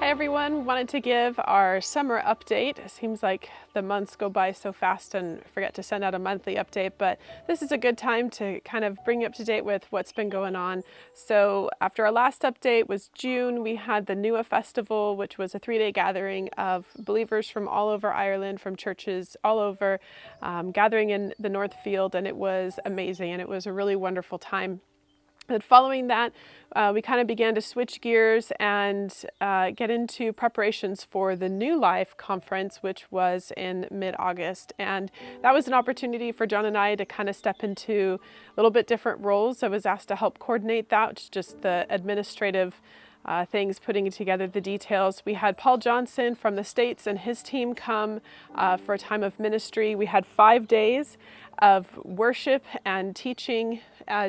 Hi everyone, wanted to give our summer update. It seems like the months go by so fast and forget to send out a monthly update, but this is a good time to kind of bring you up to date with what's been going on. So after our last update was June, we had the Nua Festival, which was a 3-day gathering of believers from all over Ireland, from churches all over, gathering in the North Field, and it was amazing and it was a really wonderful time. But following that, we kind of began to switch gears and get into preparations for the New Life conference, which was in mid-August. And that was an opportunity for John and I to kind of step into a little bit different roles. I was asked to help coordinate that, just the administrative things, putting together the details. We had Paul Johnson from the States and his team come for a time of ministry. We had 5 days of worship and teaching.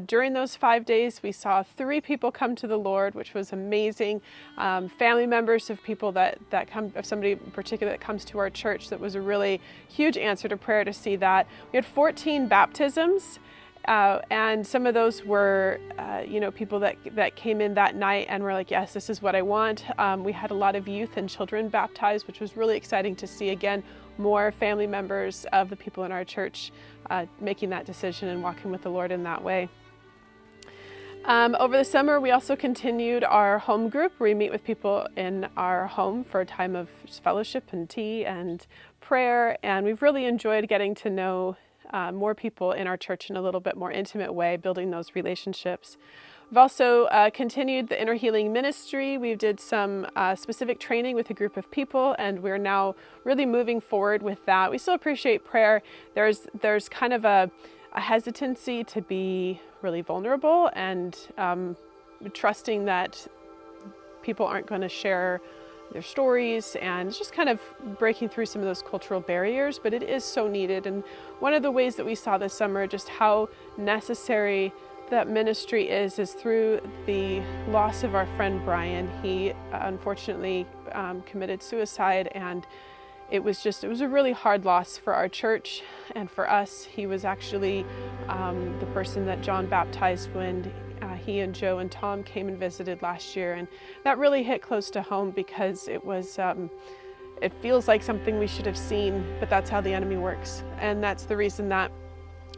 During those 5 days, we saw 3 people come to the Lord, which was amazing. Family members of people that come, of somebody in particular that comes to our church. That was a really huge answer to prayer to see that. We had 14 baptisms. And some of those were, people that came in that night and were like, yes, this is what I want. We had a lot of youth and children baptized, which was really exciting to see. Again, more family members of the people in our church making that decision and walking with the Lord in that way. Over the summer, we also continued our home group, where we meet with people in our home for a time of fellowship and tea and prayer. And we've really enjoyed getting to know more people in our church in a little bit more intimate way, building those relationships. We've also continued the Inner Healing Ministry. We did some specific training with a group of people, and we're now really moving forward with that. We still appreciate prayer. There's kind of a hesitancy to be really vulnerable and trusting that people aren't going to share their stories, and just kind of breaking through some of those cultural barriers, but it is so needed. And one of the ways that we saw this summer just how necessary that ministry is through the loss of our friend Brian. He unfortunately committed suicide, and it was a really hard loss for our church and for us. He was actually the person that John baptized when he and Joe and Tom came and visited last year, and that really hit close to home because it was it feels like something we should have seen, but that's how the enemy works, and that's the reason that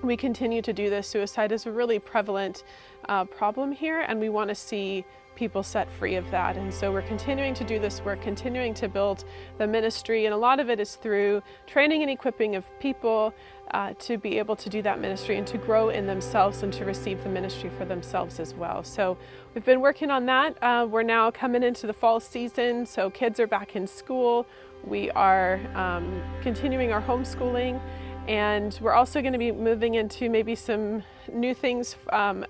we continue to do this. Suicide is a really prevalent problem here, and we want to see people set free of that. And so we're continuing to do this work, continuing to build the ministry, and a lot of it is through training and equipping of people to be able to do that ministry and to grow in themselves and to receive the ministry for themselves as well. So we've been working on that. We're now coming into the fall season, so kids are back in school. We are continuing our homeschooling, and we're also going to be moving into maybe some new things,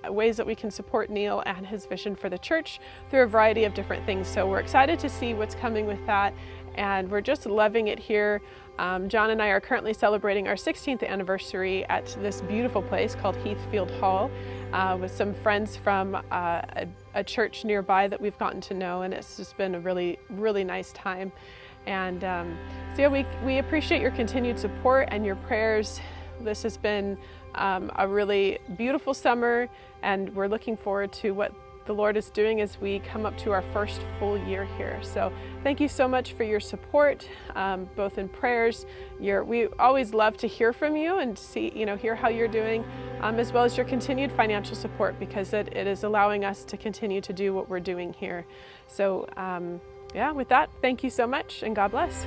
ways that we can support Neil and his vision for the church through a variety of different things. So we're excited to see what's coming with that, and we're just loving it here. John and I are currently celebrating our 16th anniversary at this beautiful place called Heathfield Hall with some friends from a church nearby that we've gotten to know, and it's just been a really, really nice time. And so yeah, we appreciate your continued support and your prayers. This has been a really beautiful summer, and we're looking forward to what the Lord is doing as we come up to our first full year here. So thank you so much for your support, both in prayers. We always love to hear from you and hear how you're doing, as well as your continued financial support, because it is allowing us to continue to do what we're doing here. So with that, thank you so much, and God bless.